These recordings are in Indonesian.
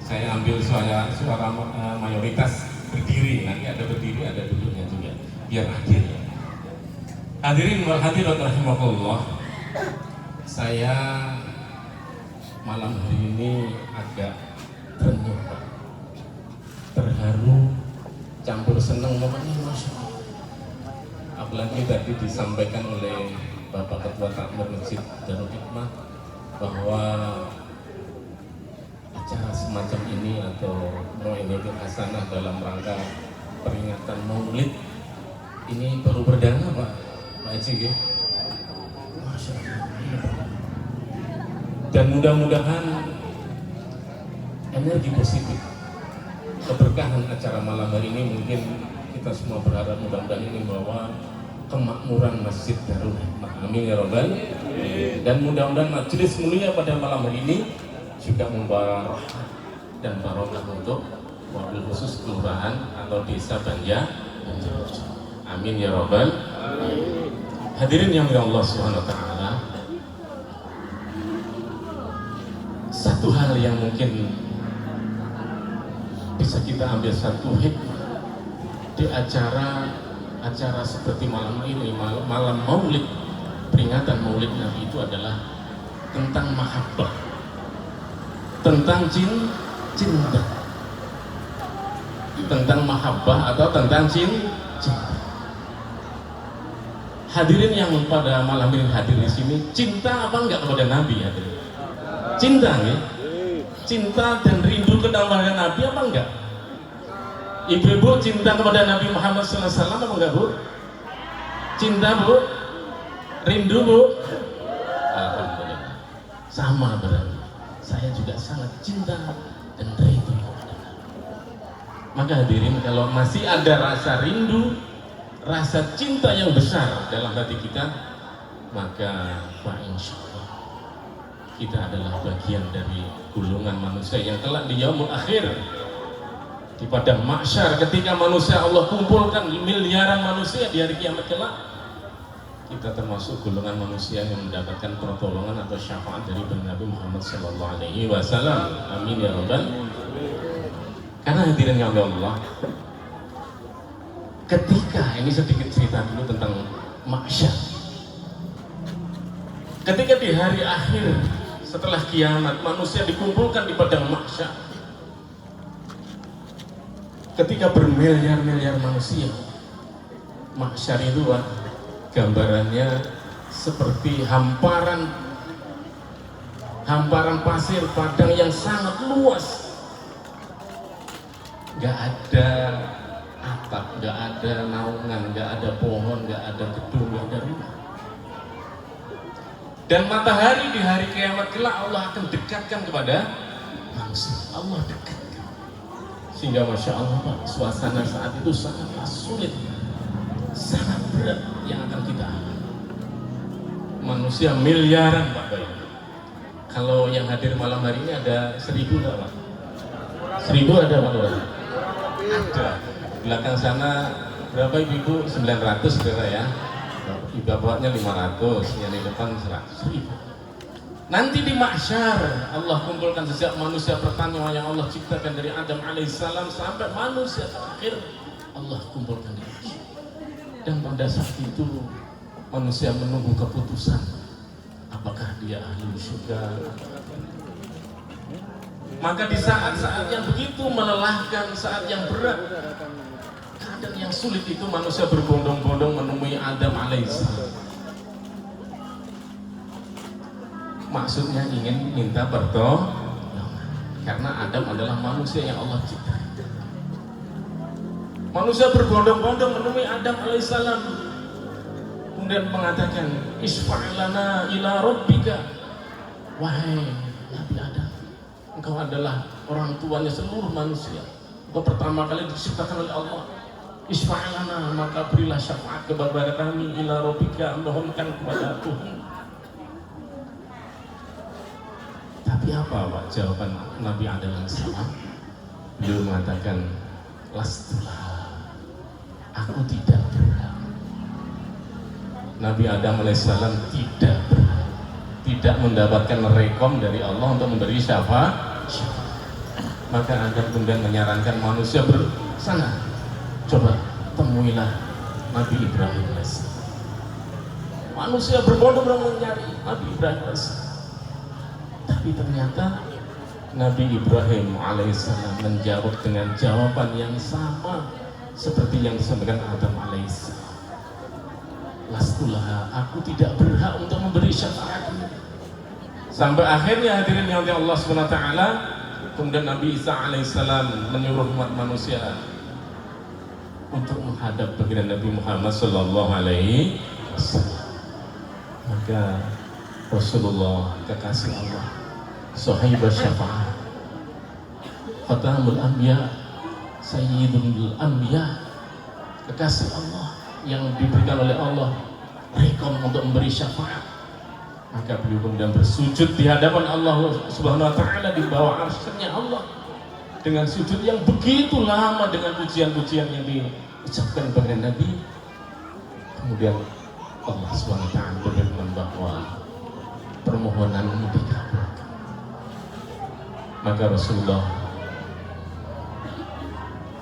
Saya ambil suara mayoritas berdiri, nanti ada berdiri, ada duduknya juga, biar adil. Hadirin wal hadirat rahimakumullah. Saya malam hari ini agak terenyuh, Pak. Terharu, campur senang, pokoknya Masya Allah. Apalagi tadi disampaikan oleh Bapak Ketua Takmir Masjid Darul Hikmah bahwa acara semacam ini atau Mau'idatul Hasanah dalam rangka peringatan Maulid ini baru perdana, Pak Haji ya. Masya Allah. Dan mudah-mudahan energi positif, keberkahan acara malam hari ini, mungkin kita semua berharap mudah-mudahan ini membawa kemakmuran Masjid Darul Hikmah. Amin ya Rabbal. Dan mudah-mudahan majelis mulia pada malam hari ini juga membawa rahmat dan barokah untuk wabil khusus kelurahan atau desa Banja. Amin ya Rabbal. Hadirin yang ya Allah Subhanahu wa taala. Satu hal yang mungkin bisa kita ambil satu hikmah di acara seperti malam ini, malam Maulid, peringatan Maulid Nabi, itu adalah tentang mahabbah, tentang cinta, tentang mahabbah atau tentang cinta. Hadirin yang pada malam ini hadir di sini, cinta apa enggak kepada Nabi? Hadirin, cinta nih, cinta dan rindu kepada Nabi apa enggak? Ibu-ibu cinta kepada Nabi Muhammad SAW apa enggak, Bu? Cinta, Bu? Rindu, Bu? Alhamdulillah. Sama berarti. Saya juga sangat cinta dan rindu kepada Nabi. Maka hadirin, kalau masih ada rasa rindu, rasa cinta yang besar dalam hati kita, maka insyaallah kita adalah bagian dari golongan manusia yang kelak di yaumul akhir, di padang mahsyar, ketika manusia Allah kumpulkan miliaran manusia di hari kiamat kelak, kita termasuk golongan manusia yang mendapatkan pertolongan atau syafaat dari Nabi Muhammad SAW. Amin ya Rabbal. Karena hadirin yang Allah, ketika ini sedikit cerita dulu tentang mahsyar. Ketika di hari akhir setelah kiamat manusia dikumpulkan di padang mahsyar, ketika bermiliar-miliar manusia, mahsyar itu gambarannya seperti hamparan pasir padang yang sangat luas, nggak ada atap, nggak ada naungan, nggak ada pohon, nggak ada gedung, nggak ada rumah. Dan matahari di hari kiamat kelak Allah akan dekatkan kepada manusia. Allah dekatkan, sehingga Masya Allah Pak, suasana saat itu sangat sulit, sangat berat yang akan kita alami. Manusia miliaran Pak Bayi. Kalau yang hadir malam hari ini ada 1.000 enggak Pak? 1.000 ada Pak Bayi? Ada. Belakang sana berapa ibu? 900 kira ya. Di bawahnya 500, yang di depan 100.000. Nanti di mahsyar Allah kumpulkan sejak manusia pertama yang Allah ciptakan dari Adam alaihissalam sampai manusia terakhir, Allah kumpulkan di mahsyar. Dan pada saat itu manusia menunggu keputusan, apakah dia ahli surga. Maka di saat-saat yang begitu melelahkan, saat yang berat, keadaan yang sulit itu, manusia berbondong-bondong menemui Adam alaihissalam. Maksudnya ingin minta pertolongan, karena Adam adalah manusia yang Allah cipta. Manusia berbondong-bondong menemui Adam alaihissalam, kemudian mengatakan, isfa'lana ila rabbika, wahai Nabi Adam, engkau adalah orang tuanya seluruh manusia, engkau pertama kali diciptakan oleh Allah. Isfa'lana, maka berilah syafaat kepada kami, ila rabbika, mohonkan kepada Tuhan. Tapi apa Pak jawaban Nabi Adam alaihissalam? Beliau mengatakan, lastulah, aku tidak berhak. Nabi Adam alaihissalam tidak berhak, tidak mendapatkan rekom dari Allah untuk memberi syafaat. Maka Adam kemudian menyarankan manusia bersana, coba temuilah Nabi Ibrahim AS. Manusia berbondong-bondong mencari Nabi Ibrahim AS. Tapi ternyata Nabi Ibrahim alaihissalam menjawab dengan jawaban yang sama seperti yang disampaikan Adam alaihissalam. Lastulah, aku tidak berhak untuk memberi syafaat. Sampai akhirnya hadirin yang Allah SWT, kemudian Nabi Isa alaihissalam menyuruh umat manusia untuk menghadap baginda Nabi Muhammad sallallahu alaihi wasallam. Maka Rasulullah kekasih Allah, sahibul syafaat, khatamul anbiya, sayyidul anbiya, kekasih Allah yang diberikan oleh Allah rekom untuk memberi syafaat. Maka beliau kemudian bersujud di hadapan Allah Subhanahu wa taala di bawah arsy-Nya Allah dengan sujud yang begitu lama dengan pujian-pujian yang diucapkan kepada Nabi. Kemudian Allah Subhanahu wa taala berfirman bahwa permohonanmu dikabulkan. Maka Rasulullah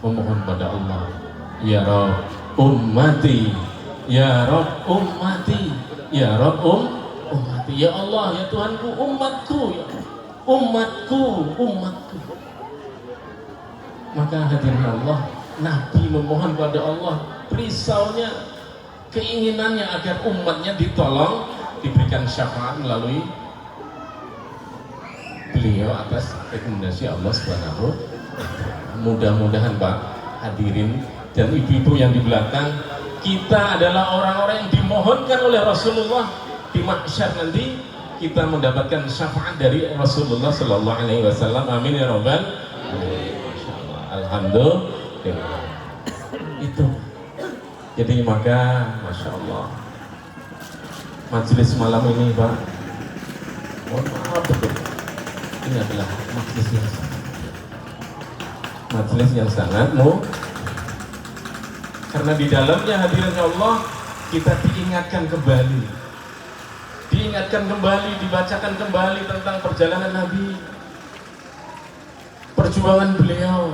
memohon pada Allah, ya Rabb ummati, ya Rabb ummati, ya Rabb ummati, ya Allah, ya Tuhanku, umatku, ya umatku, umatku. Maka hadirin Allah, Nabi memohon pada Allah, risaunya, keinginannya agar umatnya ditolong, diberikan syafaat melalui beliau atas rekomendasi Allah Subhanahu. Mudah-mudahan Pak hadirin dan ibu-ibu yang di belakang, kita adalah orang-orang yang dimohonkan oleh Rasulullah di mahsyar nanti, kita mendapatkan syafaat dari Rasulullah Sallallahu Alaihi Wasallam. Amin ya Rabbal alamin. Alhamdulillah. Itu. Jadi maka, masya Allah, majelis malam ini Pak, mohon maaf betul, ini adalah majelis yang sangat karena di dalamnya hadirin Allah kita diingatkan kembali, dibacakan kembali tentang perjalanan Nabi, perjuangan beliau,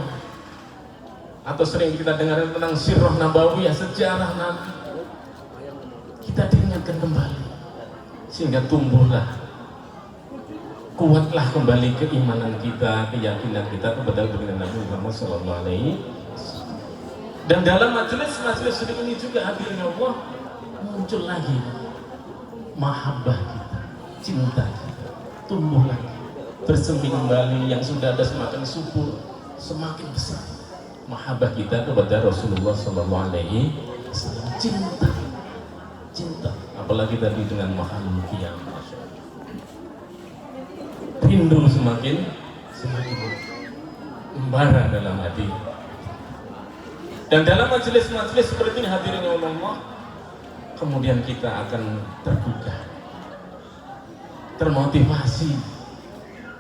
atau sering kita dengar tentang sirah nabawiyah, sejarah Nabi. Kita diingatkan kembali sehingga tumbuhlah, kuatlah kembali keimanan kita, keyakinan kita kepada baginda Nabi Muhammad sallallahu alaihi wasallam. Dan dalam majelis ini juga hadirin Allah muncul lagi mahabbah kita, cinta kita tumbuh lagi, bersemi kembali, yang sudah ada semakin subur, semakin besar mahabbah kita kepada Rasulullah sallallahu alaihi wasallam. Cinta, apalagi tadi dengan makhluk yang rindu semakin membara dalam hati. Dan dalam majelis-majelis seperti ini hadirin Allah, kemudian kita akan tergugah, termotivasi,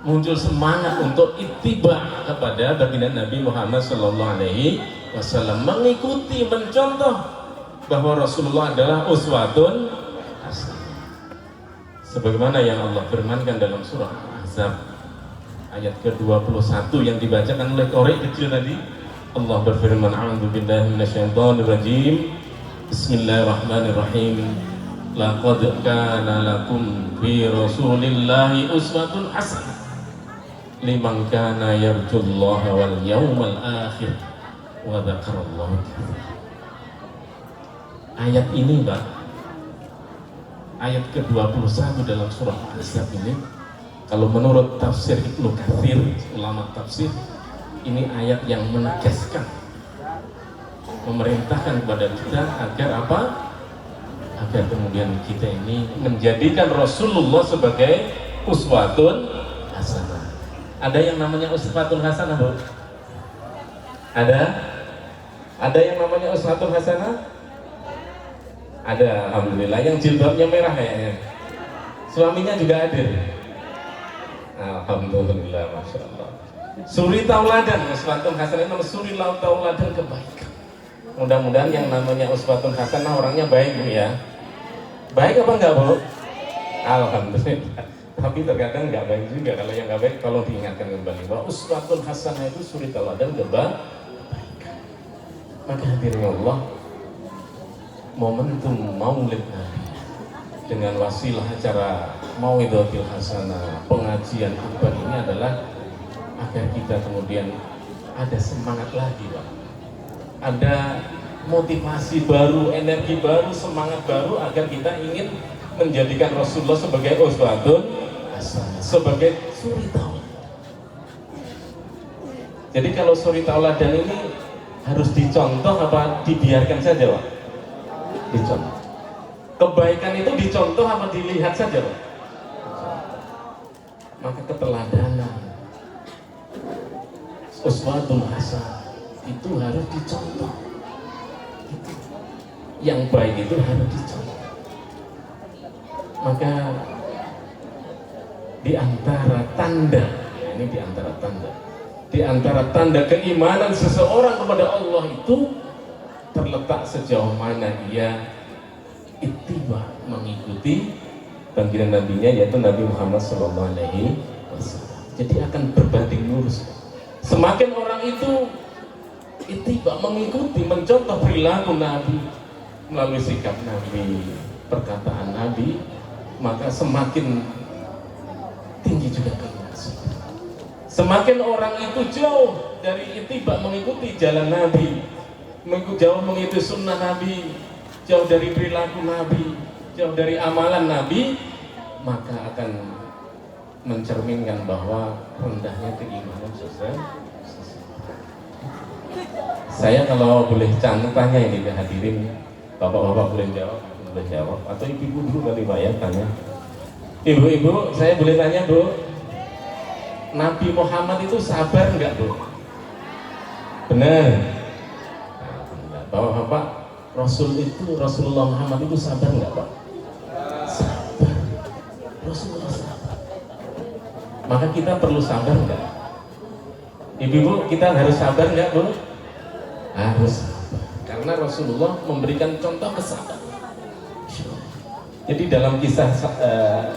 muncul semangat untuk ittiba kepada baginda Nabi Muhammad sallallahu alaihi wasallam, mengikuti, mencontoh bahwa Rasulullah adalah uswatun hasanah. Sebagaimana yang Allah firmankan dalam surah Ahzab ayat ke-21 yang dibacakan oleh korek kecil tadi, Allah berfirman, a'udzu billahi minasyaitonir rajim, bismillahirrahmanirrahim, laqad kana lakum fi rasulillahi uswatun hasanah liman kana yarjullaha wal yawmal akhir wa dzakarallaha katsiran. Ayat ini Pak, ayat ke-21 dalam surah Ahzab ini, kalau menurut tafsir Ibnu Katsir, ulama tafsir, ini ayat yang menegaskan, memerintahkan kepada kita agar apa? Agar kemudian kita ini menjadikan Rasulullah sebagai uswatun hasanah. Ada yang namanya uswatun hasanah, Bu? Ada yang namanya uswatun hasanah? Ada, alhamdulillah. Yang jilbabnya merah kayaknya, suaminya juga hadir. Alhamdulillah, masya Allah. Suri tauladan, uswatun hasanah itu suri tauladan kebaikan. Mudah-mudahan yang namanya uswatun hasanah orangnya baik Bu ya. Baik apa enggak Bu? Alhamdulillah. Tapi terkadang nggak baik juga. Kalau yang nggak baik, kalau diingatkan kembali bahwa uswatun hasanah itu suri teladan kebaikan. Maka hadirnya Allah, momentum Maulid Nabi dengan wasilah acara Mauidhatul Hasanah, pengajian kurban ini adalah agar kita kemudian ada semangat lagi, Pak. Ada motivasi baru, energi baru, semangat baru agar kita ingin menjadikan Rasulullah sebagai uswatun hasanah, sebagai suri tauladan. Jadi kalau suri tauladan ini harus dicontoh apa dibiarkan saja, Pak? Dicontoh. Kebaikan itu dicontoh apa dilihat saja, Pak? Maka keteladanan, uswatun hasanah itu harus dicontoh. Yang baik itu harus dicontoh. Maka di antara tanda, ini di antara tanda, di antara tanda keimanan seseorang kepada Allah itu terletak sejauh mana dia ittiba, mengikuti panggilan nabinya, yaitu Nabi Muhammad SAW. Jadi akan berbanding lurus. Semakin orang itu ittiba, mengikuti, mencontoh perilaku Nabi melalui sikap Nabi, perkataan Nabi, maka semakin tinggi juga keimanan. Semakin orang itu jauh dari ittiba, mengikuti jalan Nabi, jauh mengikuti sunnah Nabi, jauh dari perilaku Nabi, jauh dari amalan Nabi, maka akan mencerminkan bahwa rendahnya keimanan seseorang. Saya kalau boleh tanya ini ke hadirin, bapak-bapak boleh jawab, boleh jawab, atau ibu-ibu dulu kali Pak ya tanya. Ibu-ibu, saya boleh tanya Bu, Nabi Muhammad itu sabar enggak Bu? Benar. Nah, bapak-bapak, Rasulullah Muhammad itu sabar enggak Pak? Sabar. Rasulullah sabar. Maka kita perlu sabar enggak? Ibu-ibu, kita harus sabar enggak Bu? Harus sabar. Karena Rasulullah memberikan contoh kesabaran. Jadi dalam kisah,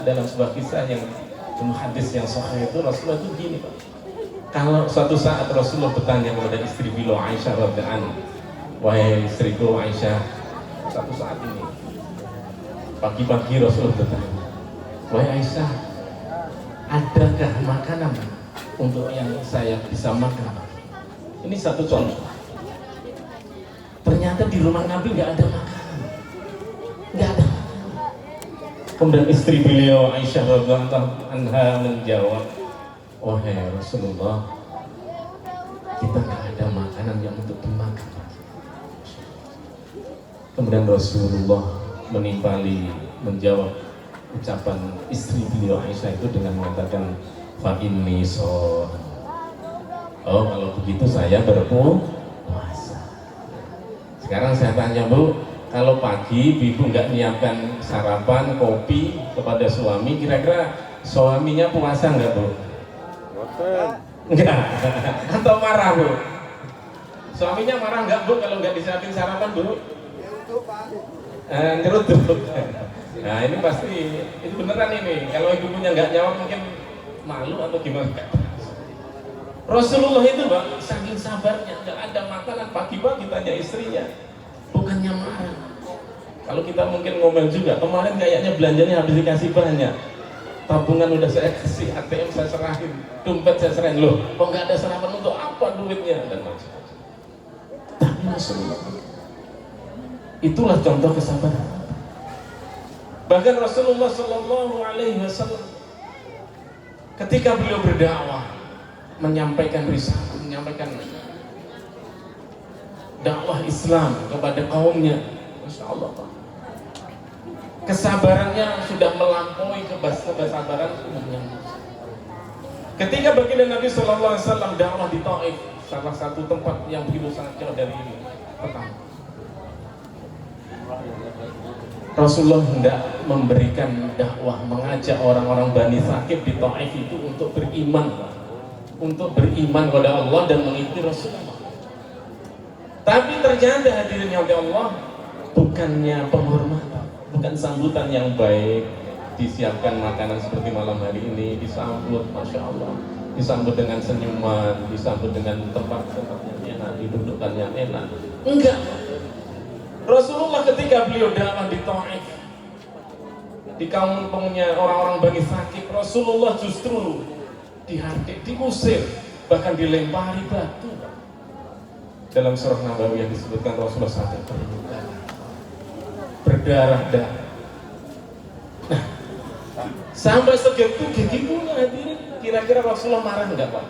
dalam sebuah kisah yang hadis yang sahih itu, Rasulullah itu gini Pak. Kalau suatu saat Rasulullah bertanya kepada istri beliau Aisyah radhiyallahu anha, wahai istriku Aisyah, satu saat ini pagi-pagi Rasulullah bertanya, wahai Aisyah, adakah makanan untuk yang saya bisa makan? Ini satu contoh. Ternyata di rumah Nabi nggak ada makanan, nggak ada. Kemudian istri beliau Aisyah radhiyallahu anha menjawab, wahai Rasulullah, kita nggak ada makanan yang untuk dimakan. Kemudian Rasulullah menimpali menjawab ucapan istri beliau Aisyah itu dengan mengatakan, fa inni shaim. Oh, kalau begitu saya berpuasa. Sekarang saya tanya Bu, kalau pagi ibu nggak nyiapkan sarapan, kopi kepada suami, kira-kira suaminya puasa nggak Bu? Enggak. Atau marah Bu? Suaminya marah nggak Bu kalau nggak disiapin sarapan Bu? Nyeruduk. Nah ini pasti, itu beneran ini. Kalau ibunya nggak jawab mungkin malu atau gimana? Rasulullah itu Pak, saking sabarnya, nggak ada makanan, pagi-pagi tanya istrinya, bukannya marah. Kalau kita mungkin ngomel juga, kemarin kayaknya belanjanya habis dikasih banyak, tabungan udah saya kasih, ATM saya serahin, dompet saya serahin, loh kok nggak ada sarapan, untuk apa duitnya, dan macam-macam. Tapi Rasulullah, itulah contoh kesabaran. Bahkan Rasulullah Shallallahu Alaihi Wasallam ketika beliau berdakwah, menyampaikan risalah, menyampaikan dakwah Islam kepada kaumnya, Masya Allah Pak, kesabarannya sudah melampaui kesabaran umumnya. Ketika baginda Nabi Shallallahu Alaihi Wasallam dakwah di Taif, salah satu tempat yang begitu sangat jauh dari pertama, Rasulullah hendak memberikan dakwah, mengajak orang-orang Bani Thaqif di Taif itu untuk beriman, untuk beriman kepada Allah dan mengikuti Rasulullah. Tapi ternyata hadirin yang Allah, bukannya penghormatan, bukan sambutan yang baik, disiapkan makanan seperti malam hari ini, disambut, Masya Allah, disambut dengan senyuman, disambut dengan tempat-tempat yang enak, didudukan yang enak. Enggak. Rasulullah ketika beliau dakwah di Taif, di kampungnya orang-orang Bani Sakif, Rasulullah justru dihardik, diusir, bahkan dilempari batu. Dalam surah Nabawi yang disebutkan Rasulullah sampai berdarah-darah. Nah, sampai segitu gigitunya hadirin. Kira-kira Rasulullah marah enggak, Pak?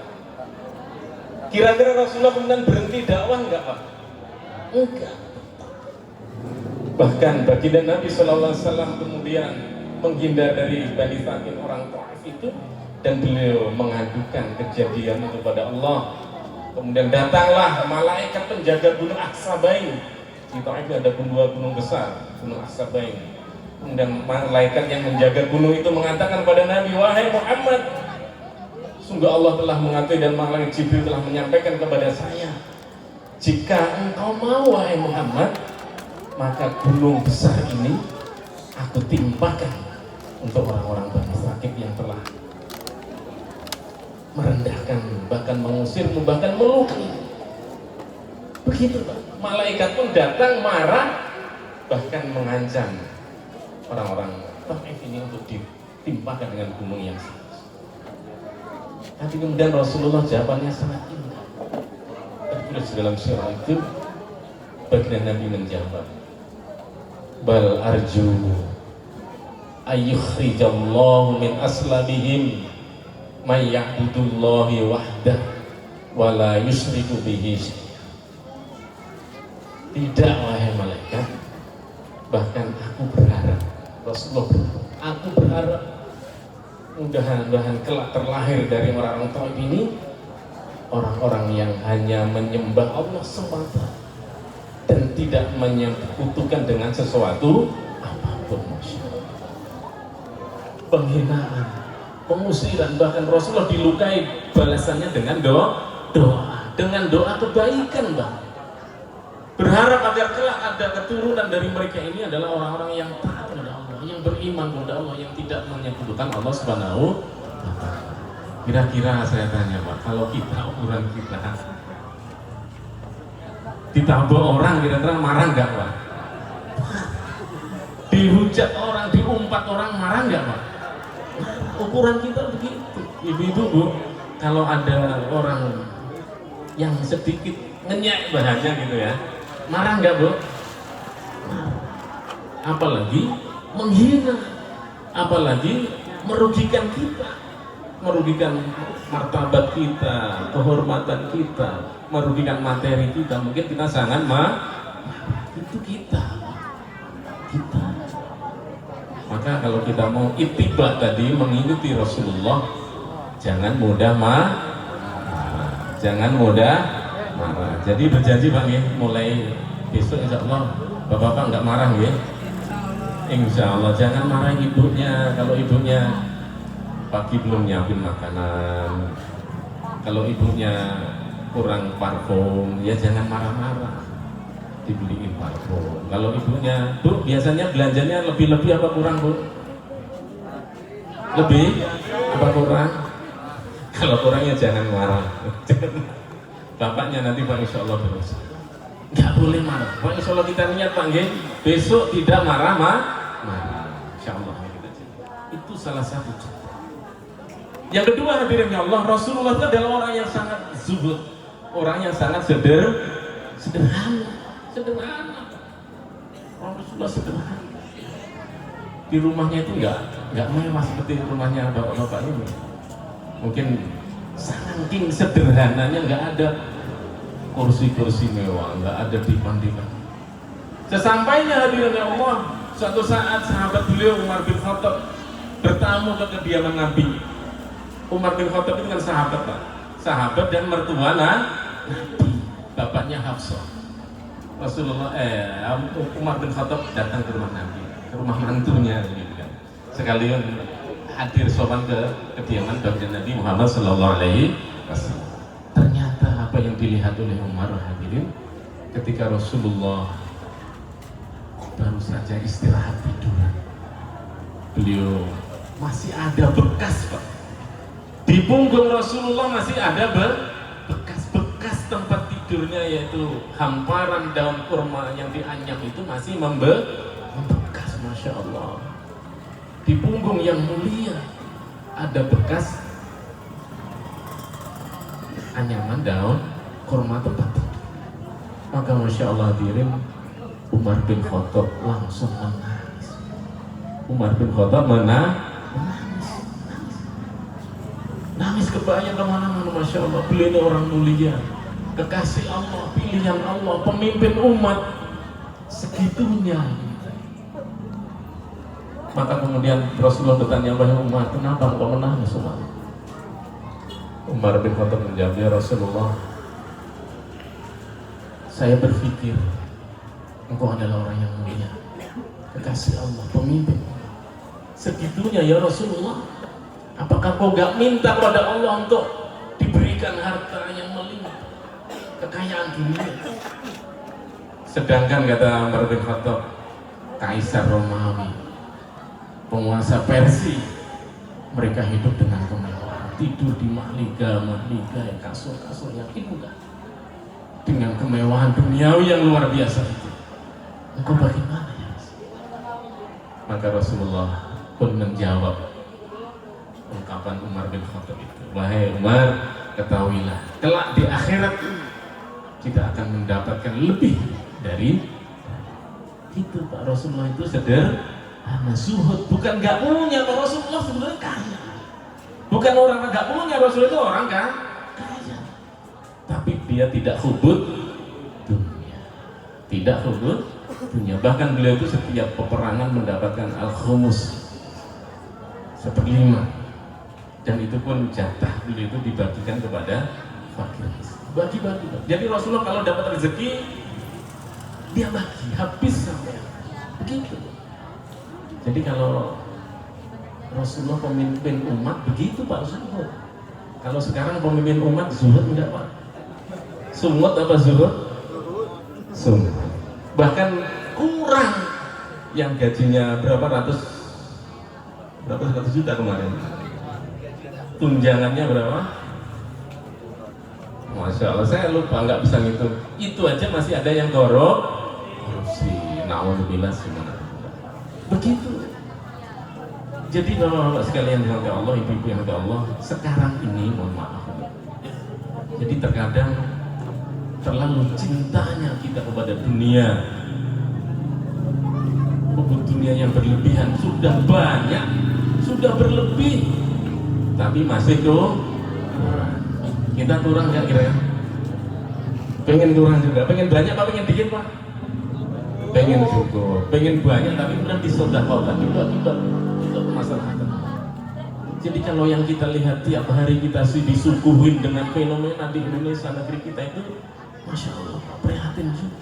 Kira-kira Rasulullah kemudian berhenti dakwah enggak, Pak? Enggak. Bahkan baginda Nabi SAW kemudian menghindar dari Bani Sakif, orang Taif itu, dan beliau mengadukan kejadian itu kepada Allah. Kemudian datanglah malaikat penjaga gunung Aksabain. Di Taif ada dua gunung besar, gunung Aksabain. Kemudian malaikat yang menjaga gunung itu mengatakan pada Nabi, wahai Muhammad, sungguh Allah telah mengatur dan malaikat Jibril telah menyampaikan kepada saya, jika engkau mau wahai Muhammad, maka gunung besar ini aku timpakan untuk orang-orang Bani Sakif yang telah merendahkan, bahkan mengusirmu, bahkan melukai. Begitu, Pak. Malaikat pun datang marah, bahkan mengancam orang-orang Taif ini untuk ditimpakan dengan gunung yang sama. Tapi kemudian Rasulullah jawabannya sangat indah. Tertulis dalam surah itu, baginda Nabi menjawab, bal arju ayyukhrijallahu min aslamihim may ya'budullahi wahdah wa la yusyriku bihi. Tidak wahai malaikat, bahkan aku berharap, Rasulullah berharap, aku berharap mudah-mudahan kelak terlahir dari orang-orang Taif ini orang-orang yang hanya menyembah Allah semata dan tidak menyekutukan dengan sesuatu apapun. Penghinaan, pengusiran, bahkan Rasulullah dilukai, balasannya dengan doa, dengan doa kebaikan, Bang. Berharap agar kelak ada keturunan dari mereka ini adalah orang-orang yang taat kepada Allah, yang beriman kepada Allah, yang tidak menyekutukan Allah Subhanahu wa Ta'ala. Kira-kira saya tanya, Pak, kalau kita, ukuran kita ditabok orang, kira-kira marah nggak, Pak? Dihujat orang, diumpat orang, marah nggak, Pak? Ukuran kita begitu. Ibu-ibu, Bu, kalau ada orang yang sedikit ngenyek bahasa gitu ya, marah nggak, Bu? Apalagi menghina, apalagi merugikan kita, merugikan martabat kita, kehormatan kita, merugikan materi kita, mungkin kita sangat itu kita. Maka kalau kita mau ittiba tadi, mengikuti Rasulullah, jangan mudah marah. Jadi berjanji, Bang, ya, mulai besok insya Allah Bapak-bapak nggak marah, ya. Insya Allah jangan marah ibunya. Kalau ibunya pagi belum nyiapin makanan, kalau ibunya kurang parfum, ya jangan marah-marah, dibeliin parfum. Kalau ibunya, Bu, biasanya belanjanya lebih-lebih apa kurang, Bu? Lebih apa kurang? Kalau kurangnya jangan marah. Bapaknya nanti, Pak, insya Allah berusaha. Nggak boleh marah. Pak, insya Allah kita niat, Pak, besok tidak marah, insya Allah. Itu salah satu cara. Yang kedua, hadirin ya Allah, Rasulullah itu adalah orang yang sangat zuhud, orang yang sangat sederhana. Orang Rasulullah sederhana. Di rumahnya itu nggak mewah seperti rumahnya bapak-bapak ini. Mungkin saking sederhananya, nggak ada kursi-kursi mewah, nggak ada dipan-dipan. Sesampainya hadirin ya Allah, suatu saat sahabat beliau Umar bin Khattab bertamu ke kediaman Nabi. Umar bin Khattab itu kan sahabat, Pak. Sahabat dan mertua Nabi, bapaknya Hafsah. Umar bin Khattab datang ke rumah Nabi, ke rumah mantunya, gitu kan. Sekalian hadir sopan ke kediaman baginda Nabi Muhammad Sallallahu Alaihi Wasallam. Ternyata apa yang dilihat oleh Umar, hadirin, ketika Rasulullah baru saja istirahat tidur, beliau masih ada bekas, Pak. Di punggung Rasulullah masih ada bekas-bekas tempat tidurnya, yaitu hamparan daun kurma yang dianyam itu masih membekas. Masya Allah. Di punggung yang mulia ada bekas anyaman daun kurma tempat tidur. Maka Masya Allah hadirin, Umar bin Khattab langsung menangis. Umar bin Khattab nangis kebayang kemana-mana. Masya Allah, beliau ini orang mulia, kekasih Allah, pilihan Allah, pemimpin umat, segitunya. Maka kemudian Rasulullah bertanya kepada Umar, kenapa engkau menangis Umar? Umar bin Khattab menjawab, ya Rasulullah, saya berpikir engkau adalah orang yang mulia, kekasih Allah, pemimpin. Segitunya ya Rasulullah. Apakah kau gak minta kepada Allah untuk diberikan harta yang melimpah, kekayaan dunia? Sedangkan kata Umar bin Khattab, Kaisar Romawi, penguasa Persia, mereka hidup dengan kemewahan, tidur di mahliga, kasur yang indah, dengan kemewahan duniawi yang luar biasa itu. Engkau bagaimana ya? Maka Rasulullah pun menjawab ungkapan Umar bin Khattab itu, wahai Umar, ketahuilah kelak di akhirat kita akan mendapatkan lebih dari itu. Pak, Rasulullah itu sederhana, zuhud, bukan gak punya. Pak, Rasulullah sebenarnya kaya, bukan orang gak punya. Rasulullah itu orang kaya, tapi dia tidak hubud dunia, tidak hubud dunia. Bahkan beliau itu setiap peperangan mendapatkan al-khumus, 1/5, dan itu pun jatah beliau itu dibagikan kepada fakir. Bagi-bagi. Jadi Rasulullah kalau dapat rezeki dia bagi habis sampai begitu. Jadi kalau Rasulullah pemimpin umat begitu Pak Rasulullah. Kalau sekarang pemimpin umat zuhud enggak Pak? Sumut apa zuhud? Sumut. Bahkan kurang, yang gajinya berapa ratus juta kemarin, tunjangannya berapa? Masya Allah, saya lupa, nggak bisa ngitung. Itu aja masih ada yang korupsi. Na'udzubillah semana. Begitu. Jadi bapak-bapak sekalian yang Allah, ibu-ibu yang Allah, sekarang ini mohon maaf, jadi terkadang terlalu cintanya kita kepada dunia, dunia yang berlebihan, sudah banyak, sudah berlebih, tapi masih kurang. Kita kurang nggak kira-kira? Pengen kurang juga, pengen banyak apa pengen dikit Pak? Pengen cukup, pengen banyak tapi kemudian disedekahkan juga kita masalah. Jadi kalau yang kita lihat tiap hari kita disuguhin dengan fenomena di Indonesia, negeri kita itu, Masya Allah, prihatin juga.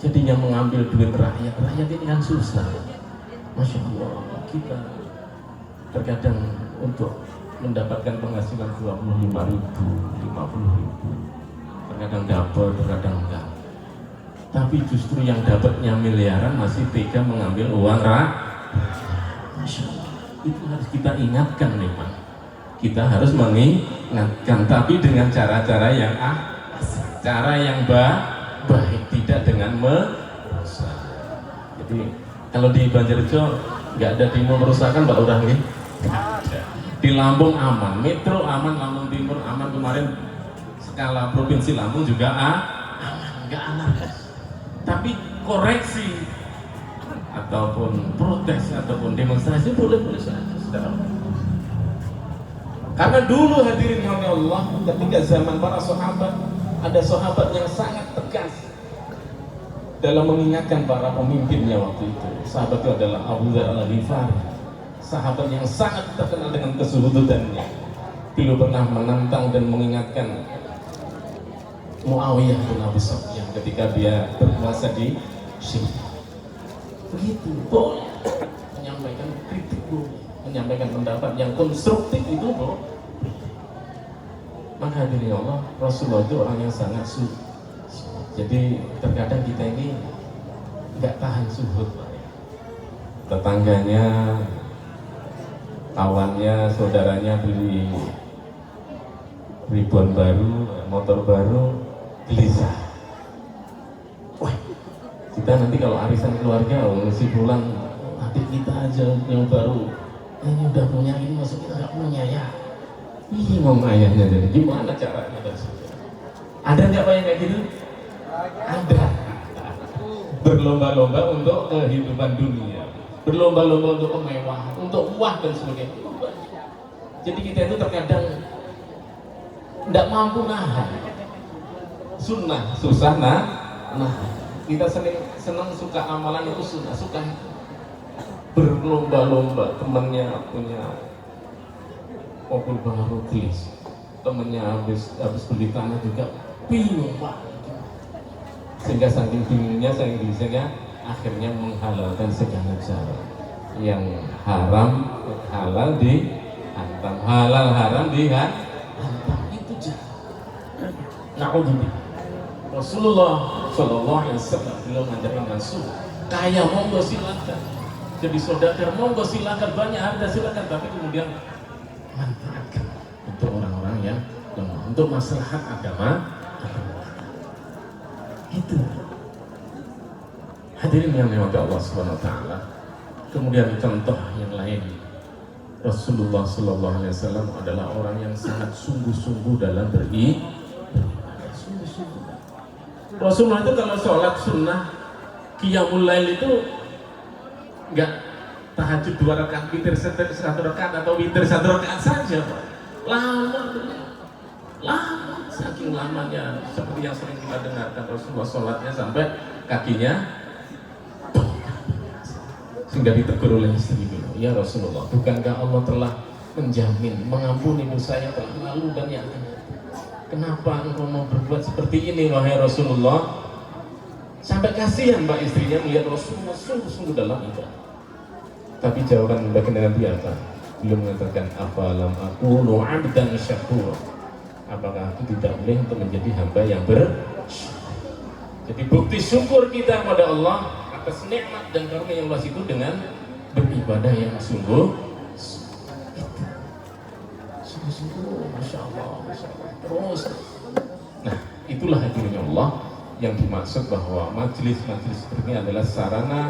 Jadi yang mengambil duit rakyat ini kan susah. Masya Allah, kita terkadang untuk mendapatkan penghasilan 25.000, 50.000, terkadang dapat, terkadang enggak. Tapi justru yang dapatnya miliaran masih tega mengambil uang Masya Allah. Itu harus kita ingatkan nih Pak. Kita harus mengingatkan, tapi dengan cara-cara yang cara yang baik, tidak dengan merusak. Jadi kalau di Banjarjo nggak ada demo merusakan Pak Lurah nih. Di Lampung aman, Metro aman, Lampung Timur aman, kemarin skala provinsi Lampung juga aman, nggak anarkis. Tapi koreksi ataupun protes ataupun demonstrasi boleh saja. Karena dulu hadirin oleh Allah, ketika zaman para sahabat, ada sahabat yang sangat tegas dalam mengingatkan para pemimpinnya waktu itu. Sahabat itu adalah Abu Dzar Al-Ghifari, sahabat yang sangat terkenal dengan kesuhudannya. Beliau pernah menantang dan mengingatkan Muawiyah bin Abi Sufyan ketika dia berkuasa di Syria. Begitu, boleh menyampaikan kritik, boleh menyampaikan pendapat yang konstruktif, itu boleh. Maka hadirin Allah, Rasulullah itu orang yang sangat jadi terkadang kita ini nggak tahan suhud. tetangganya, kawannya, saudaranya beli ribuan baru, motor baru, gelisah. Wah, kita nanti kalau arisan keluarga, mesti pulang, adik kita aja yang baru, ini udah punya ini, masa kita nggak punya ya? Bingung ayahnya, jadi gimana caranya? Ada nggak Pak yang kayak gitu? Ada. Berlomba-lomba untuk kehidupan dunia, berlomba-lomba untuk kemewahan, untuk uang dan sebagainya. Jadi kita itu terkadang tidak mampu nahan. Sunnah susah nah. Kita senang suka amalan itu sunnah, suka berlomba-lomba. Temannya punya mobil baru gelis, temannya habis beli tanah juga bingung Pak. Sehingga saking bingungnya, saking gelisahnya, akhirnya menghalalkan segala cara. Yang haram halal dihantam, halal haram dihantam. Itu jahat. Na'udzubillah. Rasulullah Shallallahu Alaihi Wasallam beliau mengajarkan langsung, kaya monggo silakan, jadi saudagar monggo silakan, banyak harta silakan, tapi kemudian manfaatkan untuk orang-orang yang lemah, untuk maslahat agama. Itu hadirin yang dirahmati Allah Subhanahu Wa Taala. Kemudian contoh yang lain, Rasulullah Sallallahu Alaihi Wasallam adalah orang yang sangat sungguh-sungguh dalam beribadah. Sungguh-sungguh. Rasulullah itu kalau sholat sunnah qiyamul lail itu enggak tahajud 2 rakaat, witir 1 rakaat atau witir 1 rakaat saja, Pak. Lama, saking lamanya, seperti yang sering kita dengarkan Rasulullah sholatnya sampai kakinya, sehingga ditegur oleh istri beliau, ya Rasulullah, bukankah Allah telah menjamin, mengampuni dosa yang telah lalu dan yang akan datang? Kenapa engkau mau berbuat seperti ini, wahai Rasulullah? Sampai kasihan Pak istrinya melihat Rasulullah sungguh-sungguh dalam ibadah. Tapi jawaban baginda Nabi apa? Beliau mengatakan, afalam aqulu 'abdan syakura. Apakah aku tidak boleh untuk menjadi hamba yang bersyukur? Jadi bukti syukur kita pada Allah atas nikmat dan karunia yang luas itu dengan beribadah yang sungguh-sungguh. Masya Allah, terus. Nah, itulah hadirin Allah yang dimaksud bahwa majelis-majelis seperti ini adalah sarana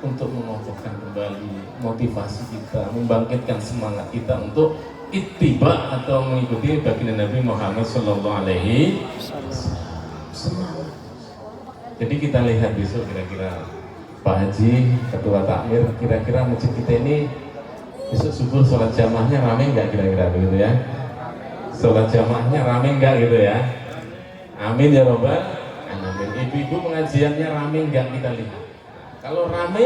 untuk mengokohkan kembali motivasi kita, membangkitkan semangat kita untuk ittiba atau mengikuti baginda Nabi Muhammad Sallallahu Alaihi Wasallam. Jadi kita lihat besok kira-kira Pak Haji, Ketua Takmir, kira-kira masjid kita ini besok subuh sholat jamaahnya rame nggak kira-kira begitu ya? Sholat jamaahnya rame nggak gitu ya? Amin ya Rabbal Alamin. Ibu-ibu pengajiannya rame nggak kita lihat? Kalau rame,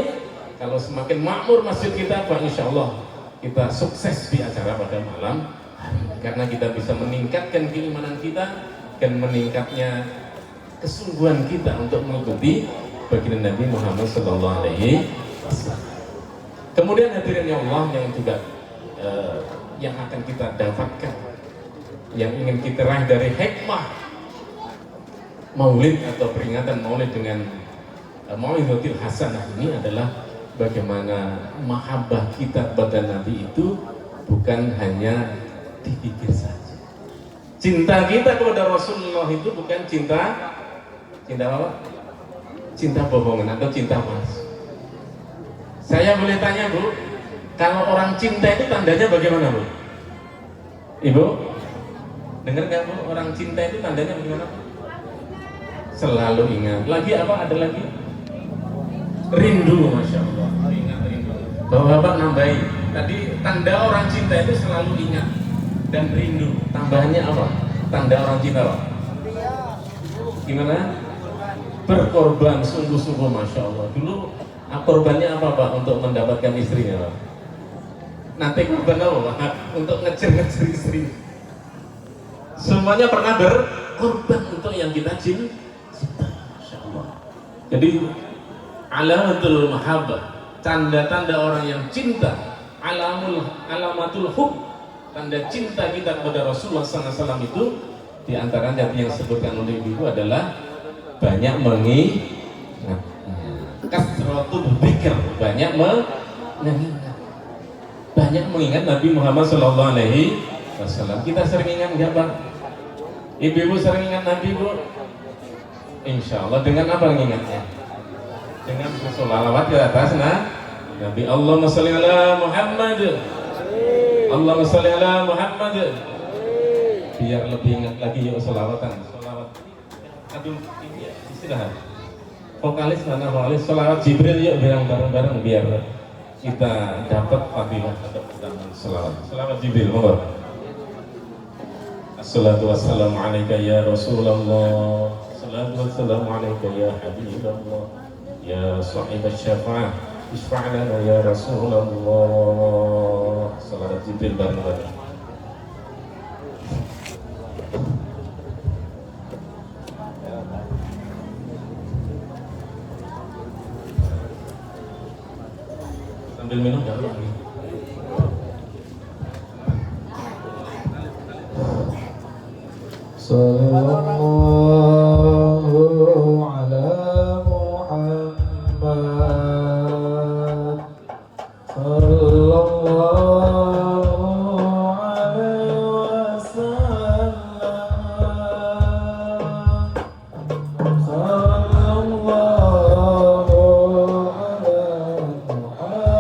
kalau semakin makmur masjid kita, Pak, insya Allah kita sukses di acara pada malam hari, karena kita bisa meningkatkan keimanan kita dan meningkatnya kesungguhan kita untuk mengikuti baginda Nabi Muhammad Sallallahu Alaihi Wasallam. Kemudian hadirin ya Allah yang juga yang akan kita dapatkan, yang ingin kita raih dari hikmah Maulid atau peringatan Maulid dengan Mau'izatul Hasanah ini adalah bagaimana mahabbah kita kepada Nabi itu bukan hanya dipikir saja. Cinta kita kepada Rasulullah itu bukan cinta apa? Cinta bohongan atau cinta palsu. Saya boleh tanya Bu, kalau orang cinta itu tandanya bagaimana Bu? Ibu, dengar nggak Bu? Orang cinta itu tandanya bagaimana Bu? Selalu ingat. Lagi apa? Ada lagi? Rindu, Masya Allah. Ingat rindu. Bapak nambahi. Tadi tanda orang cinta itu selalu ingat dan rindu. Tambahannya apa? Tanda orang cinta apa? Gimana? Berkorban sungguh-sungguh, Masya Allah. Dulu korbannya apa Pak untuk mendapatkan istrinya Pak? Nanti korban apa Pak? Untuk ngejar-ngejar istri. Semuanya pernah berkorban untuk yang kita cinta. Masya Allah. Jadi alamatul mahabbah, tanda-tanda orang yang cinta, alamatul hub, tanda cinta kita kepada Rasulullah SAW itu diantaranya yang disebutkan oleh ibu adalah banyak mengingat, kasratul dzikr, banyak Mengingat. Banyak mengingat Nabi Muhammad Sallallahu Alaihi Wasallam. Kita sering ingat nggak Bang? Ibu-ibu sering ingat Nabi Bu? Insya Allah dengan apa mengingatnya? Dengan bersolawat di atas Nabi. Allahumma sholli ala Muhammad. Allahumma sholli ala Muhammad. Biar lebih ingat lagi yuk solawatan. Solawat. Aduh ini ya istirahat. Vokalis mana vokalis? Solawat Jibril yuk bilang bareng-bareng biar kita dapat fadilah keutamaan selawat. Selawat Jibril, monggo. Assalatu wassalamu alayka ya Rasulullah. Assalatu wassalamu alayka ya Habibullah. Ya sahib asy-syafa'ah. Isfa' lana ya Rasulullah. Selawat Jibril bareng-bareng. Sambil minum jangan lagi. Sallallahu ala Muhammad. Sallallahu alaihi wasallam. Sallallahu ala Muhammad.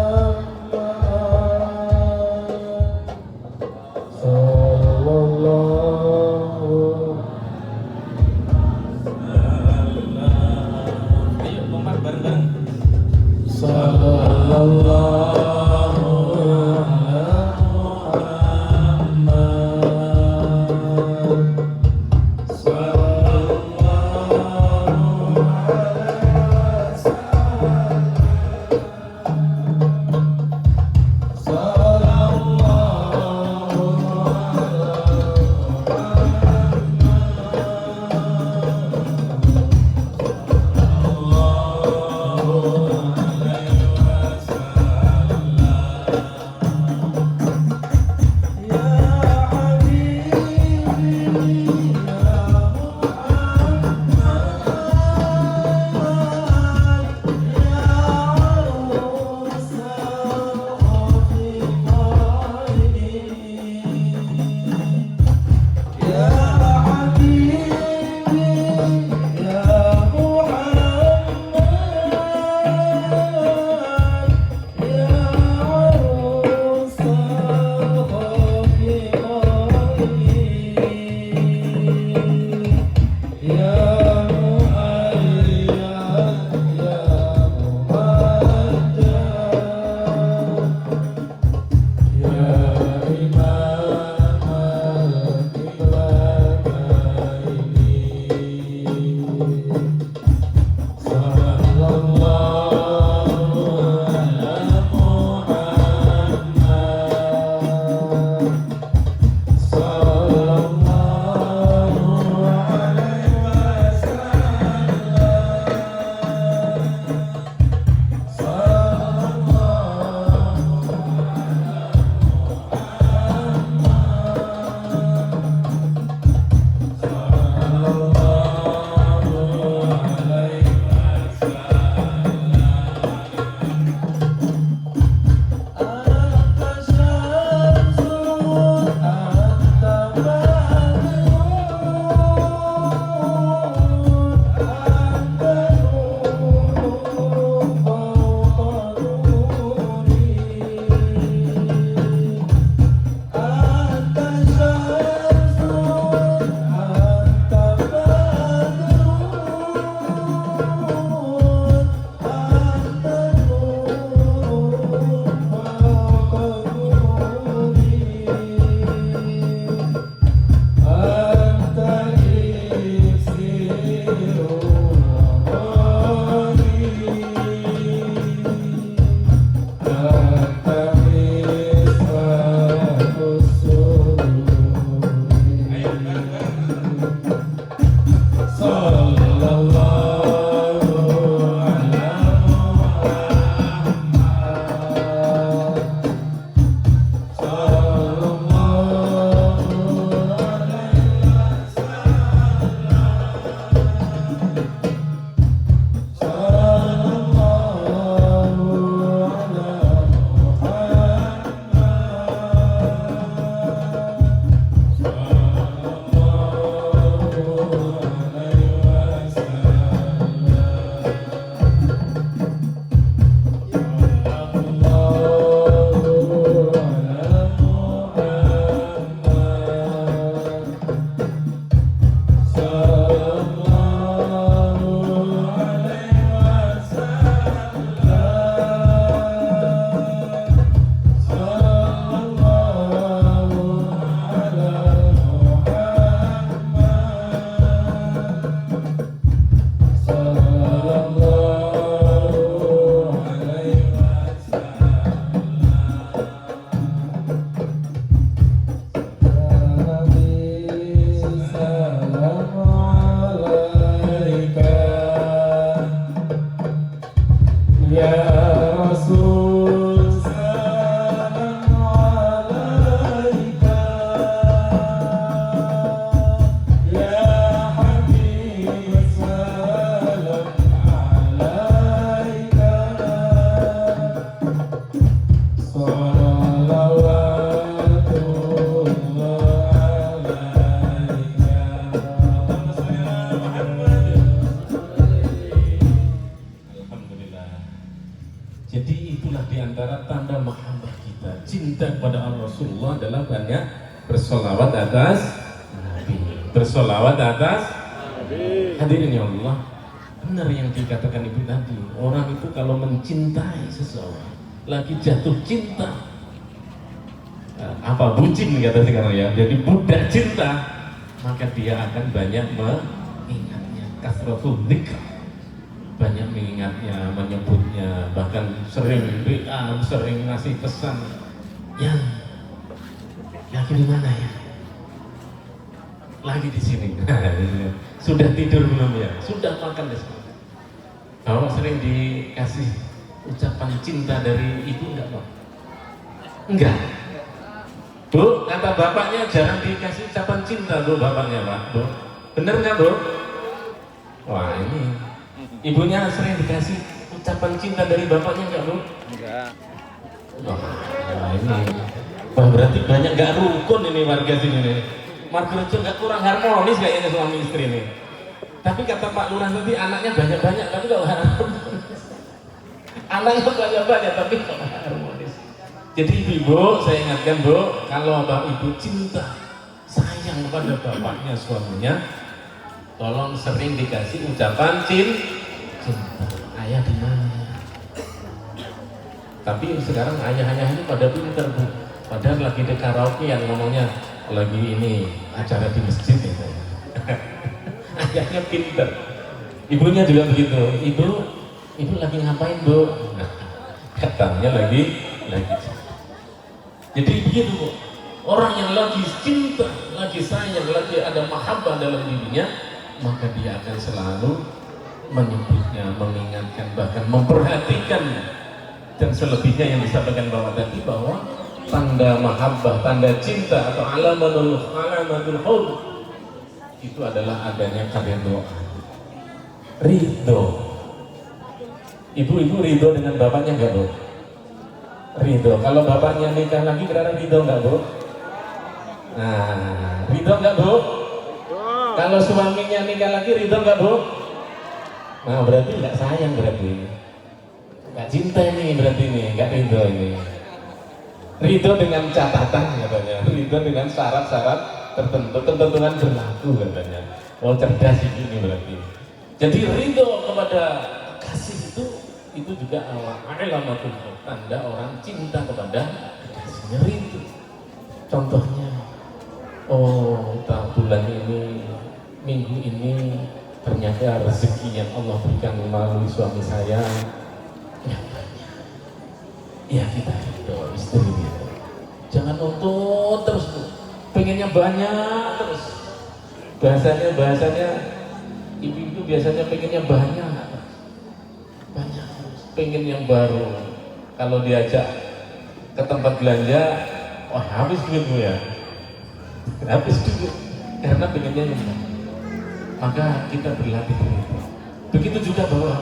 cinta kepada Rasulullah adalah banyak bersolawat atas Nabi. Bersolawat atas Nabi. Hadirin ya Allah, benar yang dikatakan ibu tadi. Orang itu kalau mencintai seseorang, lagi jatuh cinta, apa bucin kata sekarang ya, jadi budak cinta, maka dia akan banyak mengingatnya. Kasratul dzikr, banyak mengingatnya, menyebutnya, bahkan sering sering ngasih pesan. Yang lagi di mana ya? Lagi di sini. Sudah tidur belum ya? Sudah makan di sini. Bapak sering dikasih ucapan cinta dari ibu enggak, Pak? Enggak. Bu, kata bapaknya jarang dikasih ucapan cinta bu bapaknya, Pak. Bu, bener nggak bu? Wah ini ibunya sering dikasih ucapan cinta dari bapaknya nggak bu? Enggak. Wah ini, wah berarti banyak nggak rukun ini warga sini nih. Warga itu nggak kurang harmonis kayaknya suami istri nih. Tapi kata Pak Lurah tadi anaknya banyak-banyak tapi nggak harmonis. Anaknya banyak-banyak tapi nggak harmonis. Jadi ibu, saya ingatkan bu, kalau bapak ibu cinta, sayang kepada bapaknya, suaminya, tolong sering dikasih ucapan cinta. Ayah di mana? Tapi sekarang ayah-ayah ini pada pinter bu, padahal lagi di karaoke yang ngomongnya lagi ini acara di masjid itu. Ayahnya pinter, ibunya juga begitu. Ibu lagi ngapain bu? Katanya lagi. Jadi begitu bu, orang yang lagi cinta, lagi sayang, lagi ada mahabbah dalam dirinya, maka dia akan selalu menyebutnya, mengingatkan, bahkan memperhatikan. Dan selebihnya yang disampaikan bahwa tadi bahwa tanda mahabbah, tanda cinta atau alamatul hub itu adalah adanya keridhaan, ridho. Ibu ridho dengan bapaknya enggak bu? Ridho. Kalau bapaknya nikah lagi berarti ridho enggak bu? Nah, ridho enggak bu? Kalau suaminya nikah lagi ridho enggak bu? Nah berarti enggak sayang, berarti enggak cinta ini, berarti ini enggak ridho ini. Ridho dengan catatan katanya, ridho dengan syarat-syarat tertentu, ketentuan berlaku katanya. Oh cerdas ini berarti. Jadi ridho kepada kasih itu juga alamatul hub, tanda orang cinta kepada kekasihnya. Ridho. Contohnya, oh bulan ini, minggu ini ternyata rezeki yang Allah berikan melalui suami saya yang banyak. Ya kita ridho istri kita. Jangan nuntut terus bu, pengennya banyak terus. Bahasanya ibu-ibu biasanya pengennya banyak terus, pengen yang baru. Kalau diajak ke tempat belanja, wah habis duit bu ya, habis duit karena pengennya yang baru. Maka kita berlatih itu. Begitu juga bahwa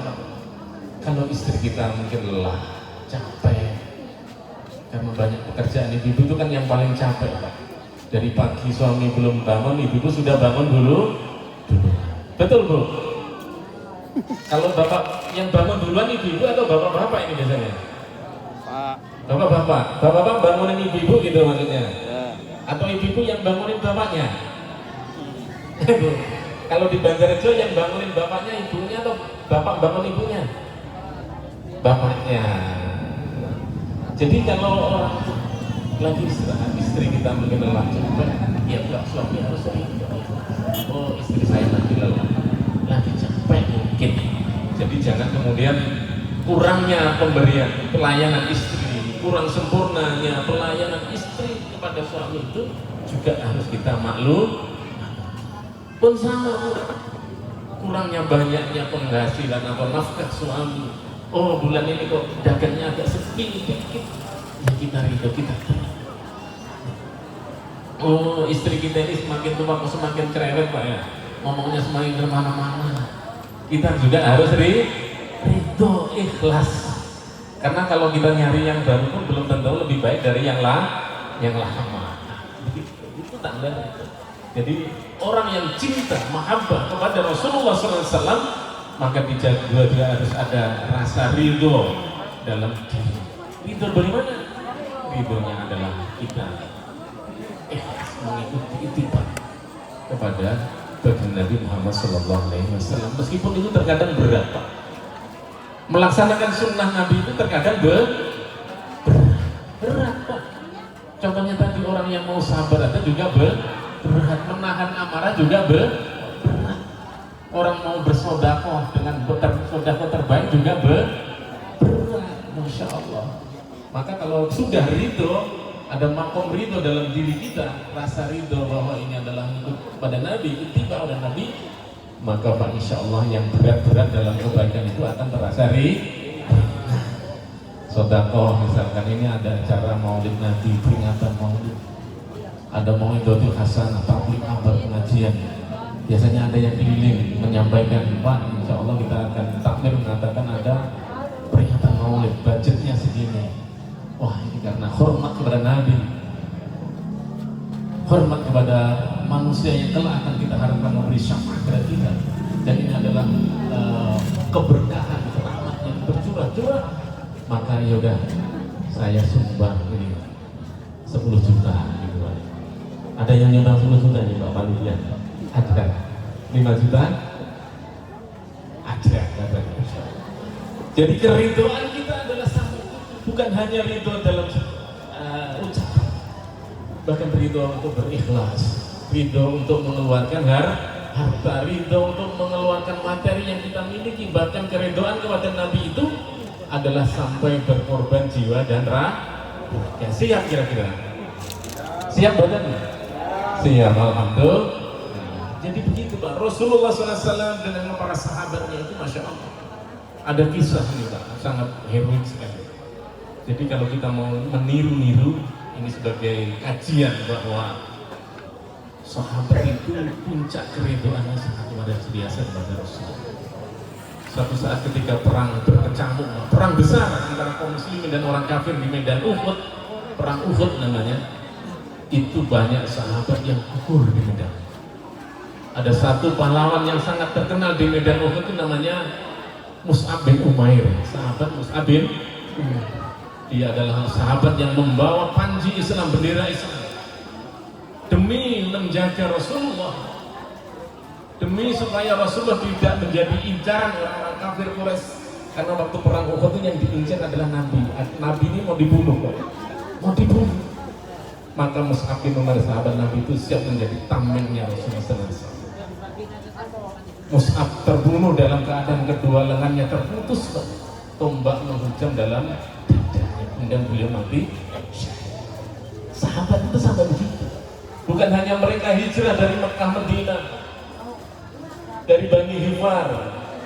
kalau istri kita mungkin lelah, capek karena banyak pekerjaan. Ibu itu kan yang paling capek Pak. Dari pagi suami belum bangun, ibu sudah bangun dulu. Betul bu? Kalau bapak yang bangun duluan ibu atau bapak-bapak ini biasanya? Bapak-bapak bangunin ibu gitu maksudnya? Atau ibu yang bangunin bapaknya? Kalau di Banjarjo yang bangunin bapaknya ibunya atau bapak bangun ibunya? Bapaknya. Jadi kalau orang lagi istirahat, istri kita mungkin lelah capek, ya enggak, suami harus ridho. Oh istri saya lagi lelah, lagi capek mungkin. Jadi jangan kemudian kurangnya pemberian pelayanan istri, kurang sempurnanya pelayanan istri kepada suami itu juga harus kita maklum. Pun sama kurangnya banyaknya penghasilan atau nafkah suami. Oh bulan ini kok dagangnya agak sepi dikit, ya kita ridho, kita terima. Oh istri kita ini semakin tua kok semakin cerewet Pak ya, ngomongnya semakin kemana-mana. Kita juga harus ridho, ikhlas. Karena kalau kita nyari yang baru pun belum tentu lebih baik dari yang lama. Itu tanda itu. Jadi orang yang cinta, mahabbah kepada Rasulullah SAW, maka juga harus ada rasa ridho dalam diri. Ridho dari mana? ridhonya adalah kita ikhlas mengikuti ittiba kepada baginda Nabi Muhammad SAW. Meskipun itu terkadang berat, Pak. Melaksanakan sunnah Nabi itu terkadang berat, Pak. Contohnya tadi orang yang mau sabar aja juga berat, menahan amarah juga berat. Orang mau bersodakoh dengan sodakoh terbaik juga berat. Masya Allah. Maka kalau sudah ridho, ada makom ridho dalam diri kita, rasa ridho bahwa ini adalah hidup pada Nabi, ittiba pada Nabi, maka Pak, insya Allah yang berat-berat dalam kebaikan itu akan terasa sodakoh. Misalkan ini ada acara maulid Nabi, peringatan maulid, ada mau'idotul hasanah, tabligh akbar, pengajian, biasanya ada yang keliling menyampaikan, Pak, insya Allah kita akan takmir mengatakan ada peringatan maulid, budgetnya segini. Wah, ini karena hormat kepada Nabi, hormat kepada manusia yang kelak akan kita harapkan memberi syafaat kepada kita, dan ini adalah keberkahan, rahmat yang bercurah-curah. Maka yaudah, saya sumbang ini 10 juta gitu. Ada yang nyumbang 10 juta nih Pak panitia? Ada. 5 juta? Ada. Jadi keridhaan kita adalah sama, bukan hanya ridho dalam ucapan, bahkan ridho untuk berikhlas, ridho untuk mengeluarkan harta, ridho untuk mengeluarkan materi yang kita miliki. Bahkan keridhaan kepada Nabi itu adalah sampai berkorban jiwa dan raga. Siap kira-kira? Siap badannya? Siap, alhamdulillah. Jadi begitu Pak, Rasulullah SAW dengan para sahabatnya itu Masya Allah. Ada kisah ini Pak, sangat heroik sekali. Jadi kalau kita mau meniru-niru, ini sebagai kajian bahwa sahabat itu puncak keridoannya sangat luar biasa kepada Rasulullah. Suatu saat ketika perang berkecamuk, perang besar antara kaum muslimin dan orang kafir di medan Uhud, perang Uhud namanya, itu banyak sahabat yang gugur di medan. Ada satu pahlawan yang sangat terkenal di medan Uhud itu namanya Mus'ab bin Umair, sahabat Mus'ab bin Umair. Dia adalah sahabat yang membawa panji Islam, bendera Islam, demi menjaga Rasulullah, demi supaya Rasulullah tidak menjadi incaran orang-orang kafir Quraisy. Karena waktu perang Uhud itu yang diincar adalah Nabi. Nabi ini mau dibunuh, mau dibunuh. Maka Mus'ab bin Umair, sahabat Nabi itu siap menjadi tamengnya Rasulullah SAW. Mus'ab terbunuh dalam keadaan kedua lengannya terputus, tombak menghujam dalam dadanya, kemudian beliau mati. Sahabat itu sampai begitu. Bukan hanya mereka hijrah dari Mekah Madinah, dari Bani Hifar,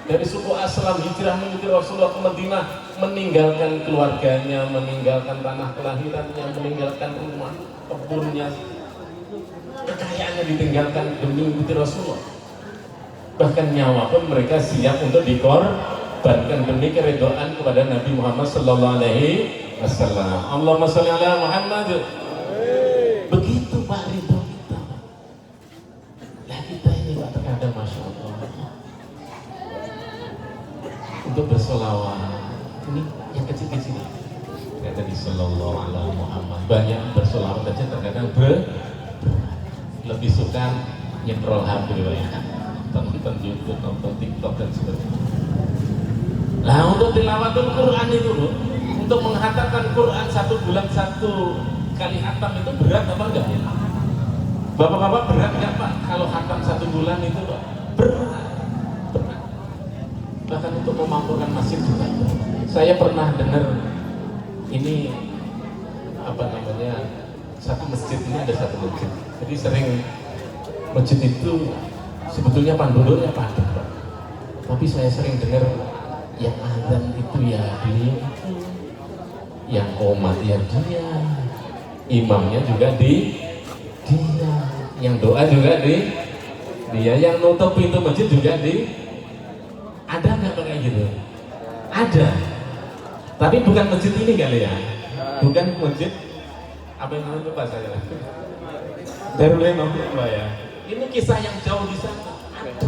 dari suku Aslam, hijrah menuju Rasulullah ke Madinah, meninggalkan keluarganya, meninggalkan tanah kelahirannya, meninggalkan rumah, kebunnya, kekayaannya ditinggalkan demi mengikuti Rasulullah. Bahkan nyawa pun mereka siap untuk dikorbankan demi keridhaan kepada Nabi Muhammad Sallallahu Alaihi Wasallam. Allahumma sholli ala Muhammad. Begitu Pak ridho kita. Lah kita ini Pak terkadang Masya Allah untuk bersolawat, ini yang kecil-kecil kata di Sallallahu Alaihi Muhammad, banyak bersolawat aja terkadang lebih suka nyetrol HP ya, nonton YouTube, nonton TikTok dan sebagainya. Nah untuk tilawatul Quran itu loh, untuk menghatamkan Quran 1 bulan 1 kali hatam itu berat apa enggak? Bapak-bapak berat nggak Pak kalau hatam 1 bulan itu Pak? Berat. Bahkan untuk memampukan masjid juga. Saya pernah dengar ini apa namanya, satu masjid ini ada satu masjid. Jadi sering masjid itu sebetulnya pandulurnya padat Pak. Tapi saya sering dengar yang azan itu ya beliau itu, yang qomat ya dia, imamnya juga dia, yang doa juga dia, yang nutup pintu masjid juga ada nggak kayak gitu? Ada, tapi bukan masjid ini kali ya, bukan masjid apa yang lupa saya, Darul Imam ya. Ini kisah yang jauh di sana.